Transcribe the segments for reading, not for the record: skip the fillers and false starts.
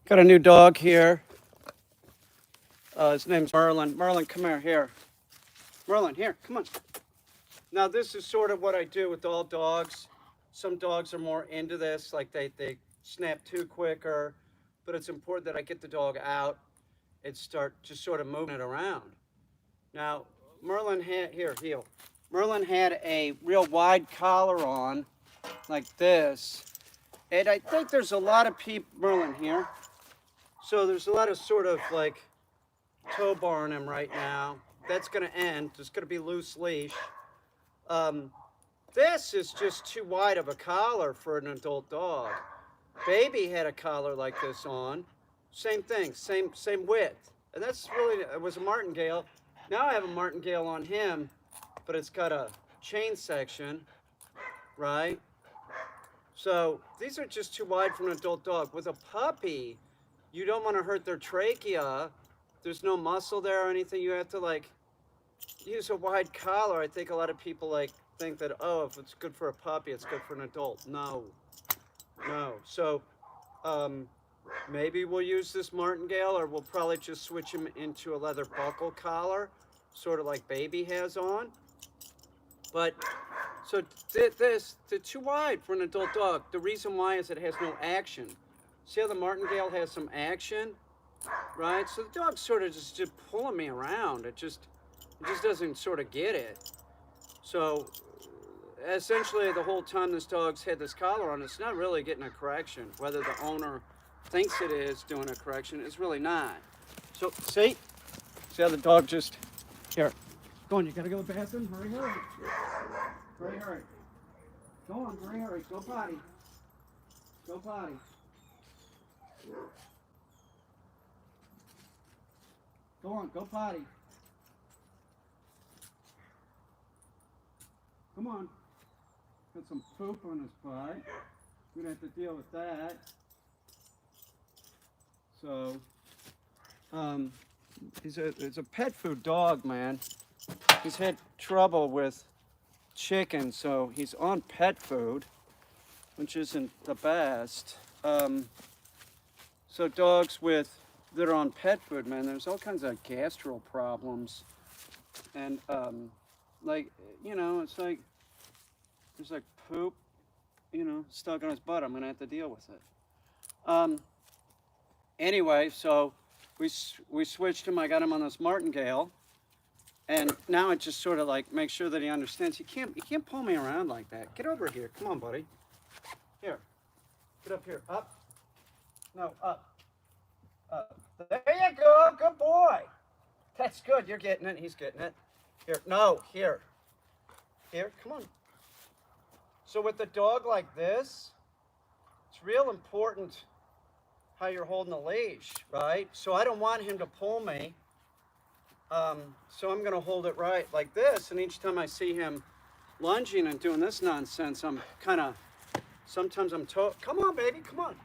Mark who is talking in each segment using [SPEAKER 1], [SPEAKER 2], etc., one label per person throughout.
[SPEAKER 1] Got a new dog here. His name's Merlin. Merlin, come here. Merlin, here, come on. Now this is sort of what I do with all dogs. Some dogs are more into this, like they snap too quicker, but it's important that I get the dog out and start just sort of moving it around. Now, Merlin had, here, heel. Merlin had a real wide collar on, like this. And I think there's a lot of people, Merlin here. So there's a lot of sort of like tow barring him right now. That's gonna end, there's gonna be loose leash. This is just too wide of a collar for an adult dog. Baby had a collar like this on. Same thing, same width. And that's really, it was a martingale. Now I have a martingale on him, but it's got a chain section, right? So these are just too wide for an adult dog. With a puppy, you don't want to hurt their trachea. There's no muscle there or anything. You have to like use a wide collar. I think a lot of people like think that, oh, if it's good for a puppy, it's good for an adult. No. So maybe we'll use this martingale, or we'll probably just switch him into a leather buckle collar, sort of like Baby has on. But so they're too wide for an adult dog. The reason why is it has no action. See how the martingale has some action, right? So the dog's sort of just pulling me around. It just doesn't sort of get it. So essentially the whole time this dog's had this collar on, it's not really getting a correction. Whether the owner thinks it is doing a correction, it's really not. So see how the dog just, here, go on, you gotta go to the bathroom, hurry. Go on, hurry, go potty. Go on, go potty. Come on. Got some poop on his butt. We're gonna have to deal with that. So, he's a pet food dog, man. He's had trouble with chicken, so he's on pet food, which isn't the best. So dogs that are on pet food, man, there's all kinds of gastro problems. And like, you know, it's like there's like poop, you know, stuck on his butt. I'm gonna have to deal with it. Anyway, so we switched him. I got him on this martingale, and now it just sort of like makes sure that he understands. You can't pull me around like that. Get over here. Come on, buddy. Here. Get up here. Up. No, up. There you go. Good boy. That's good. You're getting it. He's getting it. Here. No. Here. Here. Come on. So with a dog like this, it's real important how you're holding the leash, right? So I don't want him to pull me. So I'm going to hold it right like this. And each time I see him lunging and doing this nonsense, I'm kind of, sometimes I'm come on, baby, come on.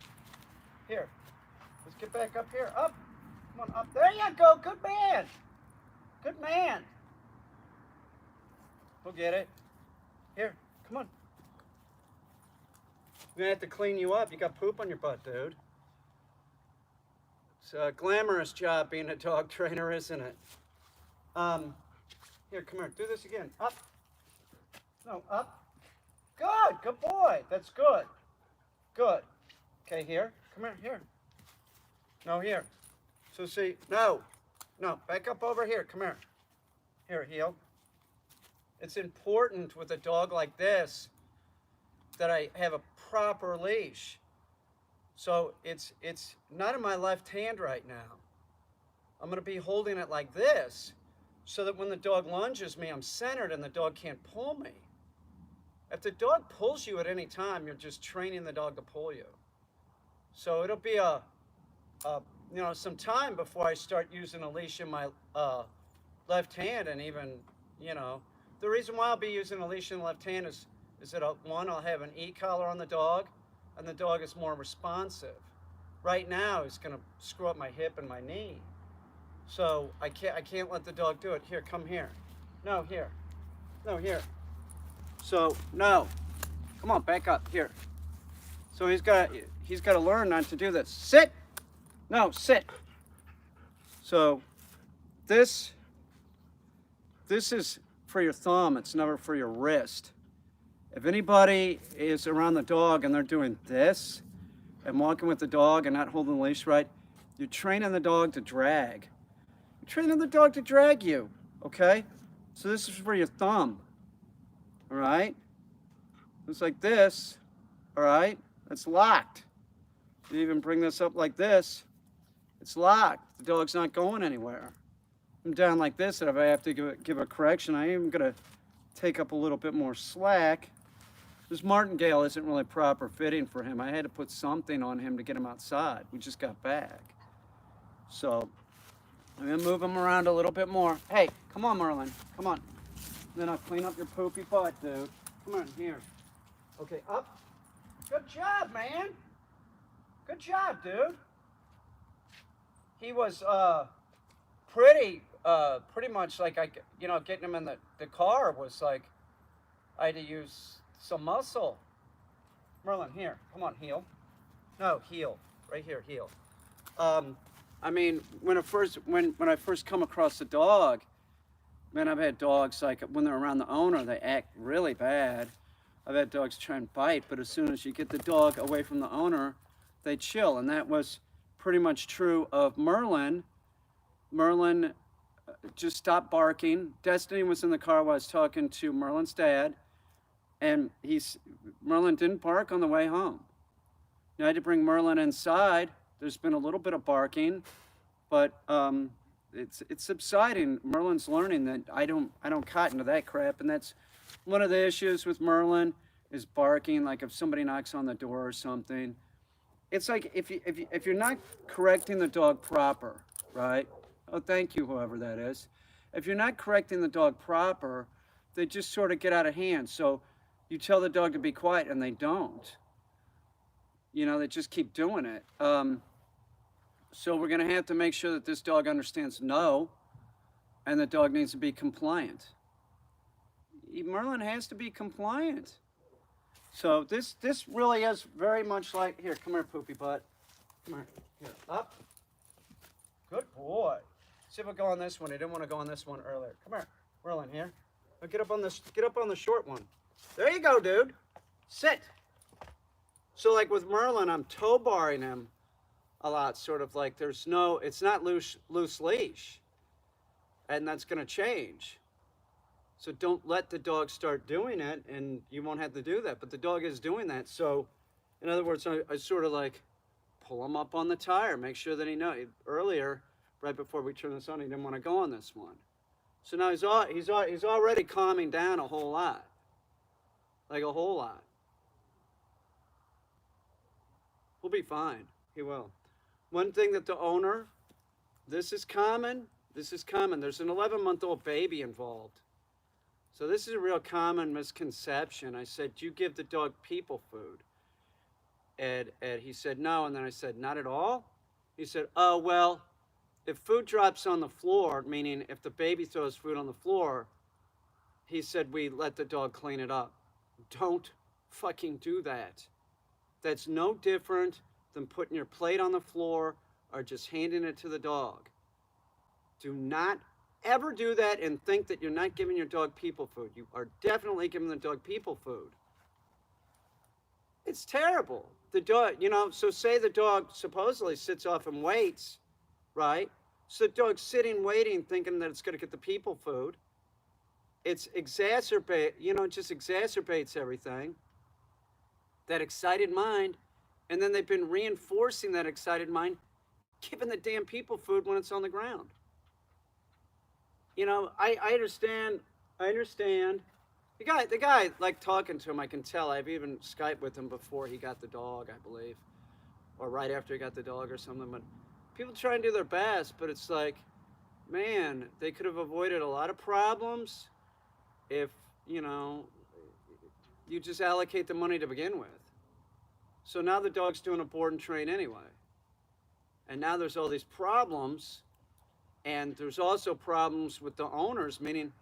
[SPEAKER 1] Here, let's get back up here. Up, come on, up. There you go, good man. Good man. We'll get it. Here, come on. We're going to have to clean you up. You got poop on your butt, dude. It's a glamorous job being a dog trainer, isn't it? Here, come here. Do this again. Up. No, up. Good boy. That's good. Good. Okay, here. Come here. No, here. So see, no. Back up over here. Come here. Here, heel. It's important with a dog like this that I have a proper leash. So it's not in my left hand right now. I'm going to be holding it like this so that when the dog lunges me, I'm centered and the dog can't pull me. If the dog pulls you at any time, you're just training the dog to pull you. So it'll be some time before I start using a leash in my left hand. And even, the reason why I'll be using a leash in the left hand is that one, I'll have an e-collar on the dog, and the dog is more responsive. Right now, he's going to screw up my hip and my knee. So I can't let the dog do it. Here, come here. No, here. No, here. So, no. Come on, back up. Here. So he's got to learn not to do this. Sit. No, sit. So this is for your thumb. It's never for your wrist. If anybody is around the dog and they're doing this and walking with the dog and not holding the leash right, you're training the dog to drag. You're training the dog to drag you, okay? So this is for your thumb, all right? It's like this, all right? It's locked. You even bring this up like this, it's locked. The dog's not going anywhere. I'm down like this, and if I have to give a correction, I am gonna take up a little bit more slack. This martingale isn't really proper fitting for him. I had to put something on him to get him outside. We just got back. So I'm gonna move him around a little bit more. Hey, come on, Merlin, come on. Then I'll clean up your poopy butt, dude. Come on, here. Okay, up. Good job, man. Good job, dude. He was pretty much like getting him in the car was like I had to use some muscle. Merlin, here, come on, heel. No, heel, right here, heel. I mean, when I first come across the dog, man, I've had dogs like when they're around the owner, they act really bad. I've had dogs try and bite, but as soon as you get the dog away from the owner, they chill, and that was pretty much true of Merlin. Merlin just stopped barking. Destiny was in the car while I was talking to Merlin's dad, and Merlin didn't bark on the way home. I had to bring Merlin inside. There's been a little bit of barking, but it's subsiding. Merlin's learning that I don't cotton to that crap, and that's one of the issues with Merlin is barking. Like if somebody knocks on the door or something, it's like if you're not correcting the dog proper, right? Oh, thank you, whoever that is. If you're not correcting the dog proper, they just sort of get out of hand. So you tell the dog to be quiet, and they don't. You know, they just keep doing it. So we're going to have to make sure that this dog understands no, and the dog needs to be compliant. Merlin has to be compliant. So this really is very much like, here, come here, poopy butt. Come here, here, up. Good boy. See if I go on this one. I didn't want to go on this one earlier. Come here, Merlin, here. Now get up on the short one. There you go, dude. Sit. So like with Merlin, I'm tow barring him a lot, sort of like it's not loose leash, and that's going to change. So don't let the dog start doing it, and you won't have to do that. But the dog is doing that. So, in other words, I sort of like pull him up on the tire, make sure that he knows. Earlier, right before we turn this on, he didn't want to go on this one. So now he's already calming down a whole lot, like a whole lot. We'll be fine. He will. One thing that the owner, this is common. There's an 11-month-old baby involved. So this is a real common misconception. I said, do you give the dog people food? And he said, no. And then I said, not at all? He said, oh, well, if food drops on the floor, meaning if the baby throws food on the floor, he said, we let the dog clean it up. Don't fucking do that. That's no different than putting your plate on the floor or just handing it to the dog. Do not ever do that and think that you're not giving your dog people food. You are definitely giving the dog people food. It's terrible. The dog, so say the dog supposedly sits off and waits, right? So the dog's sitting waiting thinking that it's going to get the people food. It just exacerbates everything. That excited mind, and then they've been reinforcing that excited mind, giving the damn people food when it's on the ground. I understand. The guy, like talking to him, I can tell. I've even Skyped with him before he got the dog, I believe, or right after he got the dog or something. But people try and do their best, but it's like, man, they could have avoided a lot of problems if, you just allocate the money to begin with. So now the dog's doing a board and train anyway. And now there's all these problems, and there's also problems with the owners, meaning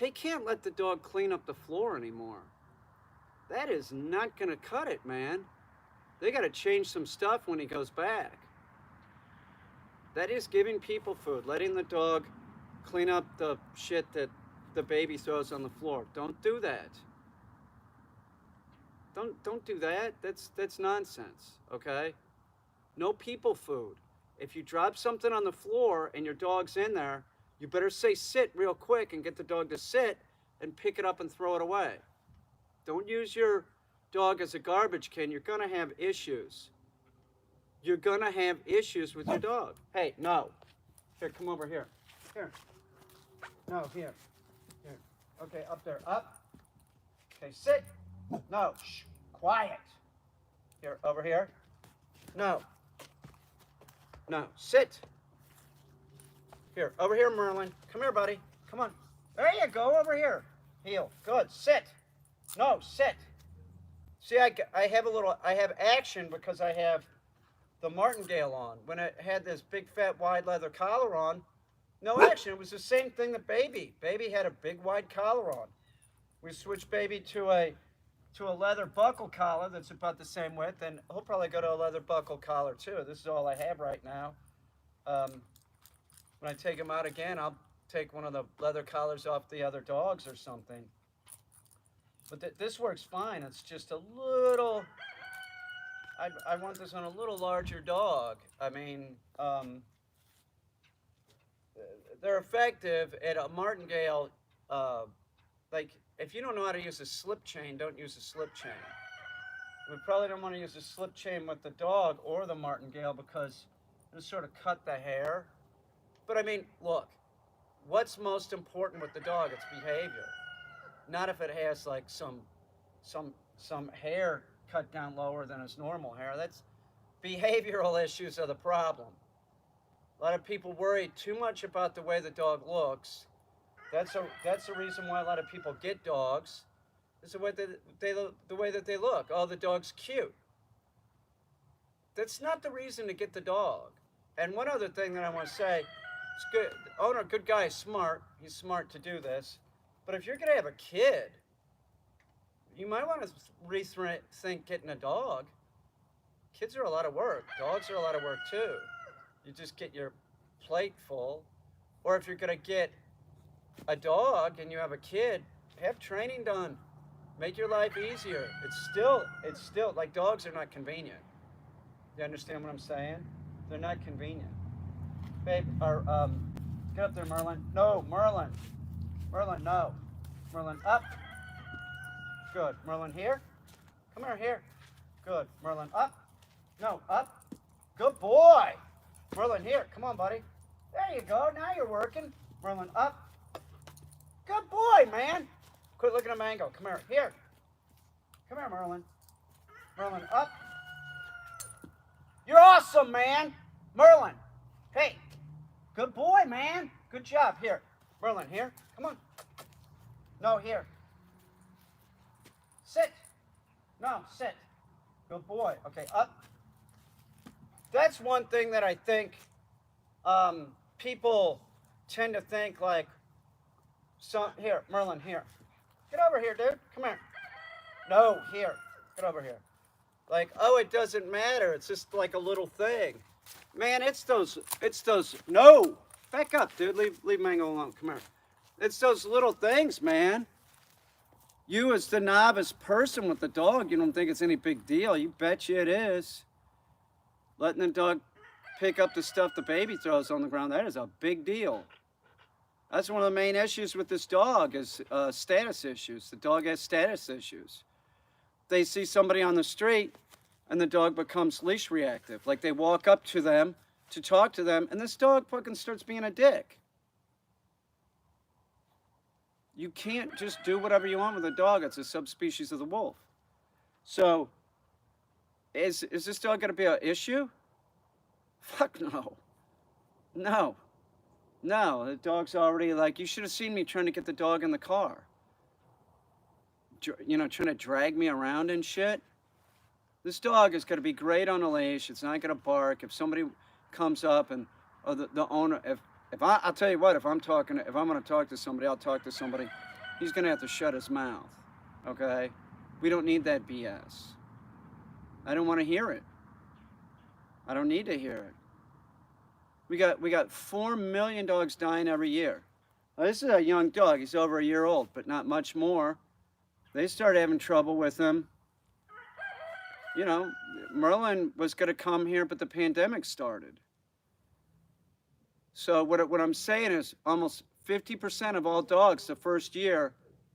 [SPEAKER 1] they can't let the dog clean up the floor anymore. That is not going to cut it, man. They got to change some stuff when he goes back. That is giving people food, letting the dog clean up the shit that the baby throws on the floor. Don't do that. Don't do that. That's nonsense, okay? No people food. If you drop something on the floor and your dog's in there, you better say sit real quick and get the dog to sit and pick it up and throw it away. Don't use your dog as a garbage can. You're going to have issues. You're going to have issues with your dog. Hey, no. Here, come over here. Here. No, here. Here. Okay, up there. Up. Okay, sit. No. Shh. Quiet. Here, over here. No. No. Sit. Here, over here, Merlin. Come here, buddy. Come on. There you go, over here. Heel. Good. Sit. No, sit. See, I have action because I have the martingale on. When I had this big, fat, wide leather collar on, no action. It was the same thing that Baby. Baby had a big, wide collar on. We switched Baby to a leather buckle collar that's about the same width, and he'll probably go to a leather buckle collar too. This is all I have right now. When I take him out again, I'll take one of the leather collars off the other dogs or something. But this works fine. It's just a little... I want this on a little larger dog. I mean, they're effective at a martingale. Like, if you don't know how to use a slip chain, don't use a slip chain. We probably don't want to use a slip chain with the dog or the martingale because it'll sort of cut the hair. But I mean, look, what's most important with the dog? It's behavior. Not if it has like some hair cut down lower than its normal hair. That's behavioral issues are the problem. A lot of people worry too much about the way the dog looks. That's the reason why a lot of people get dogs. Is the way that they look. Oh, the dog's cute. That's not the reason to get the dog. And one other thing that I want to say, it's good. The owner, good guy, smart. He's smart to do this. But if you're going to have a kid, you might want to rethink getting a dog. Kids are a lot of work. Dogs are a lot of work too. You just get your plate full. Or if you're going to get a dog and you have a kid, have training done. Make your life easier. It's still like dogs are not convenient. You understand what I'm saying? They're not convenient. Babe, or get up there, Merlin. No, Merlin. Merlin, no. Merlin, up. Good. Merlin, here. Come here. Good. Merlin, up. No, up. Good boy. Merlin, here. Come on, buddy. There you go. Now you're working. Merlin, up. Good boy, man. Quit looking at Mango. Come here. Here. Come here, Merlin. Merlin, up. You're awesome, man. Merlin. Hey. Good boy, man. Good job. Here. Merlin, here. Come on. No, here. Sit. No, sit. Good boy. Okay, up. That's one thing that I think people tend to think like, here, Merlin, here. Get over here, dude. Come here. No, here. Get over here. Like, oh, it doesn't matter. It's just like a little thing. Man, it's those, no. Back up, dude. Leave Mango alone. Come here. It's those little things, man. You as the novice person with the dog, you don't think it's any big deal. You bet you it is. Letting the dog pick up the stuff the baby throws on the ground, that is a big deal. That's one of the main issues with this dog is status issues. The dog has status issues. They see somebody on the street and the dog becomes leash reactive. Like they walk up to them to talk to them and this dog fucking starts being a dick. You can't just do whatever you want with a dog. It's a subspecies of the wolf. So, is this dog going to be an issue? Fuck no. No. No, the dog's already like, you should have seen me trying to get the dog in the car. You know, trying to drag me around and shit. This dog is going to be great on a leash. It's not going to bark. If somebody comes up and or the owner, I'll tell you what, if I'm going to talk to somebody, I'll talk to somebody. He's going to have to shut his mouth, okay? We don't need that BS. I don't want to hear it. I don't need to hear it. We got 4 million dogs dying every year. Now, this is a young dog. He's over a year old, but not much more. They started having trouble with him. You know, Merlin was going to come here, but the pandemic started. So what I'm saying is almost 50% of all dogs the first year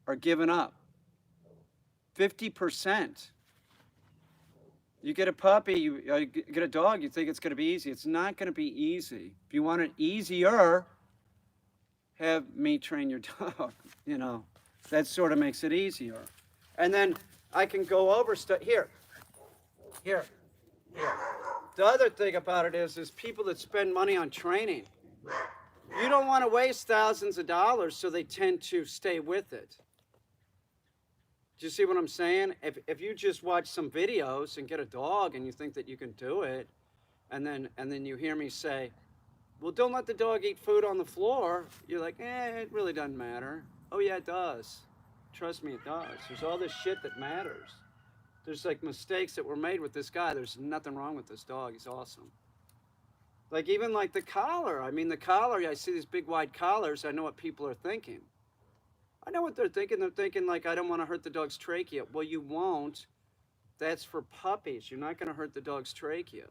[SPEAKER 1] are given up. 50%. You get a puppy, you get a dog, you think it's going to be easy. It's not going to be easy. If you want it easier, have me train your dog. You know, that sort of makes it easier. And then I can go over stuff. Here. The other thing about it is people that spend money on training. You don't want to waste thousands of dollars, so they tend to stay with it. Do you see what I'm saying? If you just watch some videos and get a dog and you think that you can do it, and then you hear me say, well, don't let the dog eat food on the floor, you're like, it really doesn't matter. Oh yeah, it does. Trust me, it does. There's all this shit that matters. There's like mistakes that were made with this guy. There's nothing wrong with this dog. He's awesome. Like even like the collar. I mean, the collar, I see these big wide collars. I know what people are thinking. I know what they're thinking. They're thinking like, I don't want to hurt the dog's trachea. Well, you won't. That's for puppies. You're not going to hurt the dog's trachea.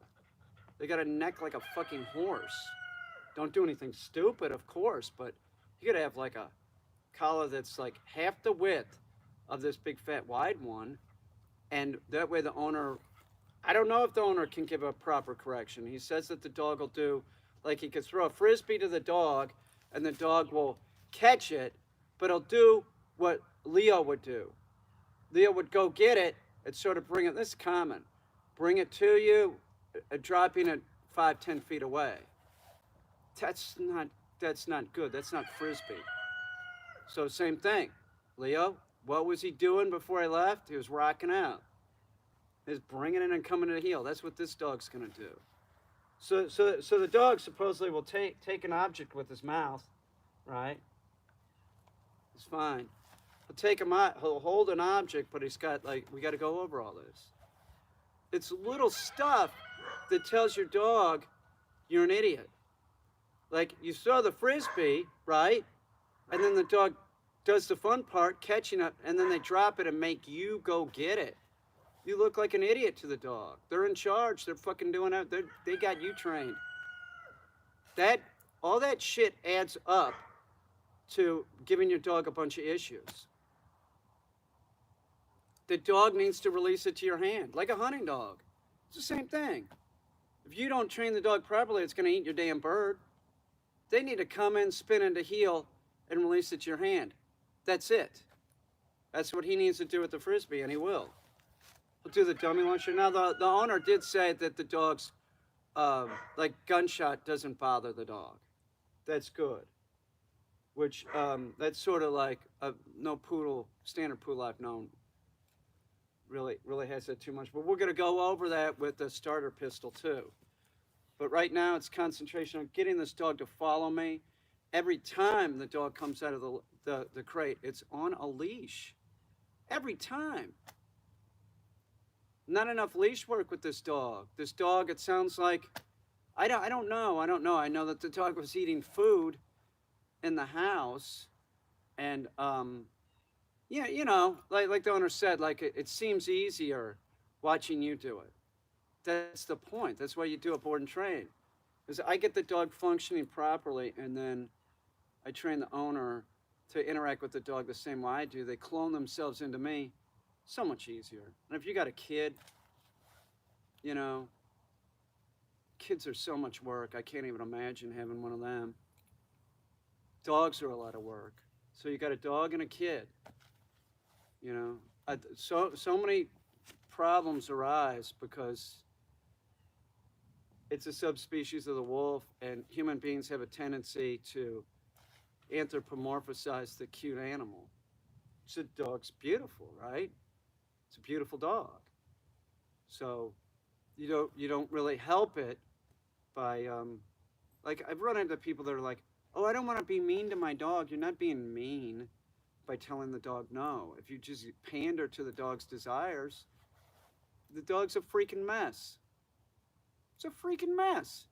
[SPEAKER 1] They got a neck like a fucking horse. Don't do anything stupid, of course, but you got to have like a collar that's like half the width of this big fat wide one. And that way the owner, I don't know if the owner can give a proper correction. He says that the dog will do, like he could throw a frisbee to the dog and the dog will catch it, but he'll do what Leo would do. Leo would go get it and sort of bring it, this is common, bring it to you, dropping it 5-10 feet away. That's not good. That's not frisbee. So same thing. Leo, what was he doing before I left? He was rocking out. He's bringing it and coming to the heel. That's what this dog's gonna do. So the dog supposedly will take an object with his mouth, right? It's fine. He'll hold an object, but he's got like, we got to go over all this. It's little stuff that tells your dog you're an idiot. Like you throw the frisbee, right? And then the dog does the fun part, catching it, and then they drop it and make you go get it. You look like an idiot to the dog. They're in charge. They're fucking doing it. They got you trained. All that shit adds up to giving your dog a bunch of issues. The dog needs to release it to your hand, like a hunting dog. It's the same thing. If you don't train the dog properly, it's going to eat your damn bird. They need to come in, spin into heel, and release it to your hand. That's it. That's what he needs to do with the frisbee, and he will. He'll do the dummy launcher. Now, the owner did say that the dog's, like, gunshot doesn't bother the dog. That's good. Which, that's sort of like, no poodle, standard poodle I've known really has that too much. But we're going to go over that with the starter pistol, too. But right now, it's concentration on getting this dog to follow me. Every time the dog comes out of the crate, it's on a leash. Every time. Not enough leash work with this dog. This dog, it sounds like, I don't know. I know that the dog was eating food in the house, and yeah, you know, like the owner said, like it seems easier watching you do it. That's the point. That's why you do a board and train. Because I get the dog functioning properly, and then I train the owner to interact with the dog the same way I do. They clone themselves into me. So much easier. And if you got a kid, you know, kids are so much work. I can't even imagine having one of them. Dogs are a lot of work. So you got a dog and a kid. You know, so many problems arise because it's a subspecies of the wolf, and human beings have a tendency to anthropomorphize the cute animal. So the dog's beautiful, right? It's a beautiful dog. So you don't really help it by like I've run into people that are like, oh, I don't want to be mean to my dog. You're not being mean by telling the dog no. If you just pander to the dog's desires, the dog's a freaking mess. It's a freaking mess.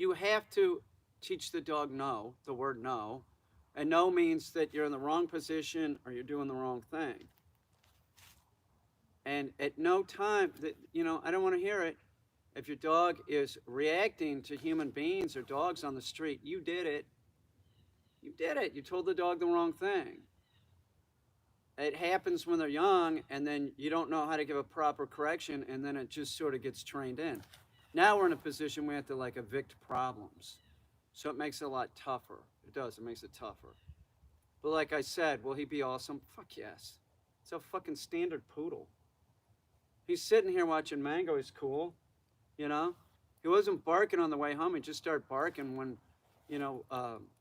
[SPEAKER 1] you have to teach the dog no, the word no. And no means that you're in the wrong position or you're doing the wrong thing. And at no time, that I don't want to hear it. If your dog is reacting to human beings or dogs on the street, you did it. You did it. You told the dog the wrong thing. It happens when they're young, and then you don't know how to give a proper correction, and then it just sort of gets trained in. Now we're in a position we have to like evict problems. So it makes it a lot tougher. It does. It makes it tougher. But like I said, will he be awesome? Fuck yes. It's a fucking standard poodle. He's sitting here watching Mango. He's cool. You know? He wasn't barking on the way home. He just started barking when,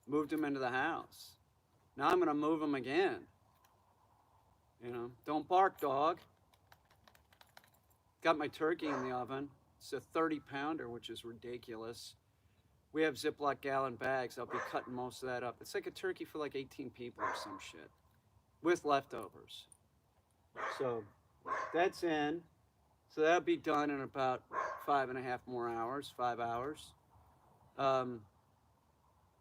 [SPEAKER 1] moved him into the house. Now I'm going to move him again. Don't bark, dog. Got my turkey in the oven. It's a 30-pounder, which is ridiculous. We have Ziploc gallon bags. I'll be cutting most of that up. It's like a turkey for like 18 people or some shit with leftovers. So that's in. So that'll be done in about 5.5 more hours, 5 hours.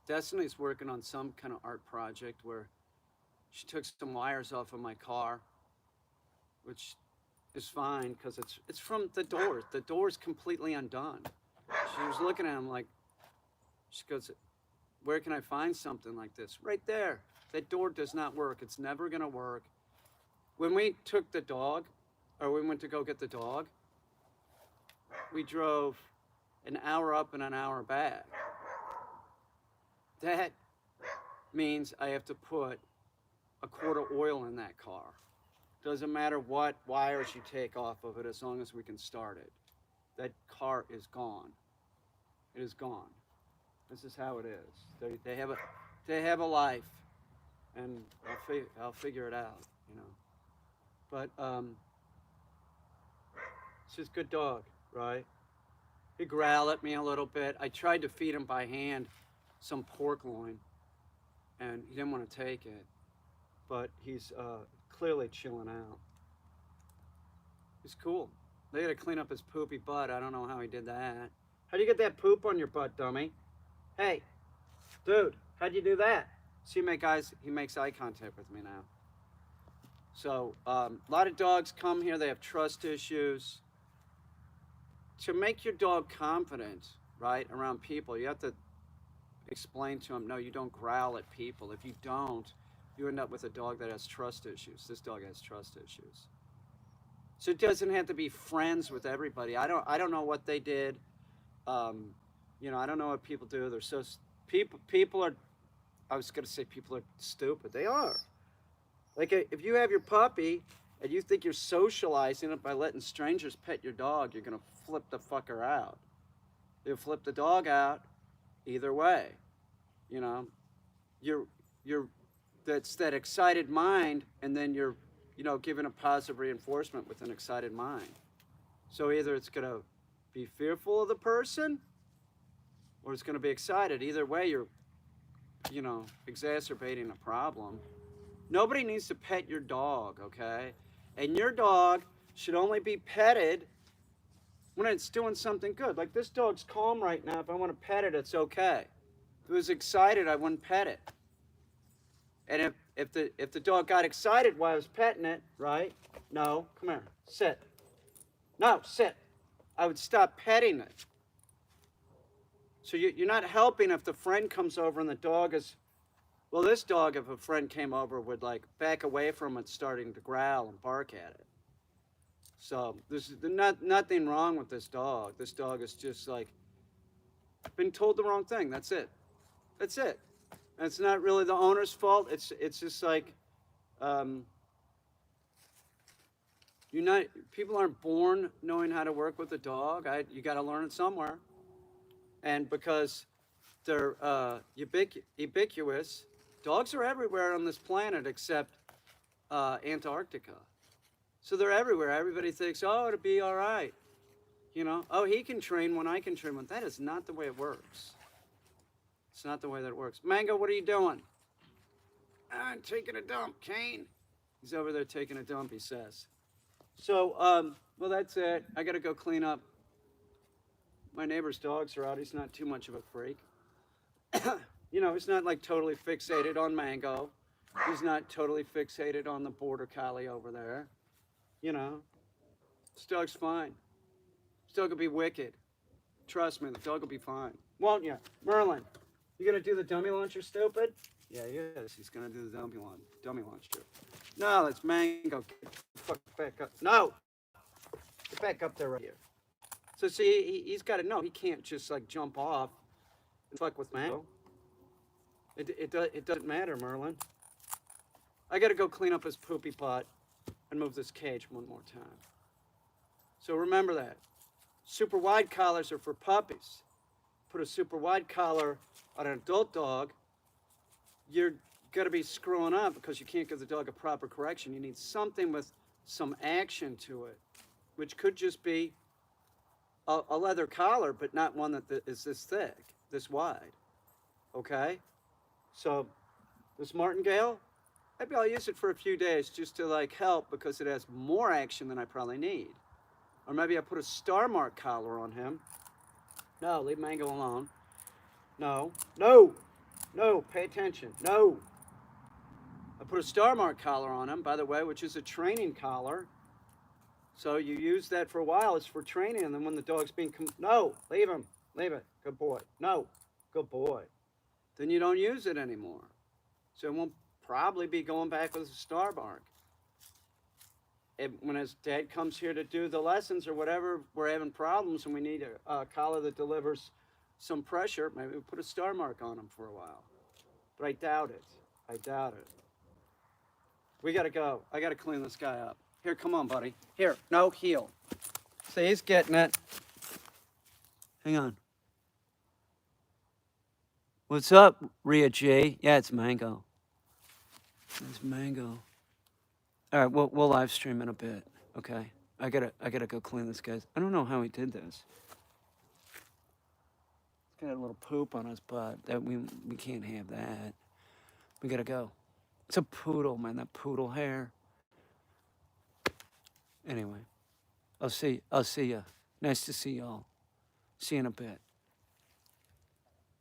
[SPEAKER 1] Destiny's working on some kind of art project where she took some wires off of my car, which is fine because it's from the door. The door's completely undone. She was looking at him like, she goes, where can I find something like this? Right there. That door does not work. It's never going to work. When we took the dog, or we went to go get the dog, we drove an hour up and an hour back. That means I have to put a quart of oil in that car. Doesn't matter what wires you take off of it as long as we can start it. That car is gone. It is gone. This is how it is. They have a life, and I'll figure it out, But it's just a good dog, right? He growled at me a little bit. I tried to feed him by hand some pork loin, and he didn't want to take it. But he's clearly chilling out. He's cool. They got to clean up his poopy butt. I don't know how he did that. How'd you get that poop on your butt, dummy? Hey, dude, how'd you do that? See, he makes eye contact with me now. So a lot of dogs come here. They have trust issues. To make your dog confident, right, around people, you have to explain to them, no, you don't growl at people. If you don't, you end up with a dog that has trust issues. This dog has trust issues. So it doesn't have to be friends with everybody. I don't know what they did. I don't know what people do. They're so people are. I was gonna say people are stupid. They are. Like if you have your puppy and you think you're socializing it by letting strangers pet your dog, you're gonna flip the fucker out. You'll flip the dog out either way. You're that's that excited mind, and then you're given a positive reinforcement with an excited mind. So either it's gonna be fearful of the person, or it's going to be excited. Either way, you're, exacerbating a problem. Nobody needs to pet your dog, okay? And your dog should only be petted when it's doing something good. Like this dog's calm right now. If I want to pet it, it's okay. If it was excited, I wouldn't pet it. And if the dog got excited while I was petting it, right? No, come here, sit. No, sit. I would stop petting it. So you're not helping if the friend comes over and the dog is, well, this dog, if a friend came over, would like back away from it, starting to growl and bark at it. So there's nothing wrong with this dog. This dog is just like been told the wrong thing. That's it. That's it. And it's not really the owner's fault. It's just like people aren't born knowing how to work with a dog. You got to learn it somewhere. And because they're ubiquitous, dogs are everywhere on this planet except Antarctica. So they're everywhere. Everybody thinks, oh, it'll be all right. Oh, he can train when I can train when. That is not the way it works. It's not the way that it works. Mango, what are you doing? I'm taking a dump, Kane. He's over there taking a dump, he says. So, well, that's it. I got to go clean up My neighbor's dogs are out. He's not too much of a freak. You know, he's not like totally fixated on Mango. He's not totally fixated on the border collie over there. You know, this dog's fine. This dog will be wicked. Trust me, the dog will be fine. Won't you? Merlin, you gonna do the dummy launcher, stupid? Yeah, he is. He's gonna do the dummy launcher. No, that's Mango. Get the fuck back up. No! Get back up there right here. So see, he's got to know he can't just like jump off and fuck with Mango. It doesn't matter, Merlin. I got to go clean up his poopy pot and move this cage one more time. So remember that. Super wide collars are for puppies. Put a super wide collar on an adult dog, you're going to be screwing up because you can't give the dog a proper correction. You need something with some action to it, which could just be a leather collar, but not one that is this thick, this wide. Okay? So this martingale, maybe I'll use it for a few days just to like help because it has more action than I probably need. Or maybe I put a star mark collar on him. No, leave Mango alone. No, no, no, pay attention. No. I put a star mark collar on him, by the way, which is a training collar. So you use that for a while. It's for training. And then when the dog's being, no, leave him. Leave it. Good boy. No, good boy. Then you don't use it anymore. So it won't probably be going back with a star mark. When his dad comes here to do the lessons or whatever, we're having problems and we need a collar that delivers some pressure, maybe we put a star mark on him for a while. But I doubt it. I doubt it. We gotta go. I gotta clean this guy up. Here, come on, buddy. Here, no, heel. See, he's getting it. Hang on. What's up, Rhea G? Yeah, it's Mango. It's Mango. All right, we'll live stream in a bit. Okay, I gotta go clean this guy. I don't know how he did this. He's got a little poop on his butt. That we can't have that. We gotta go. It's a poodle, man. That poodle hair. Anyway, I'll see you. Nice to see y'all. See you in a bit.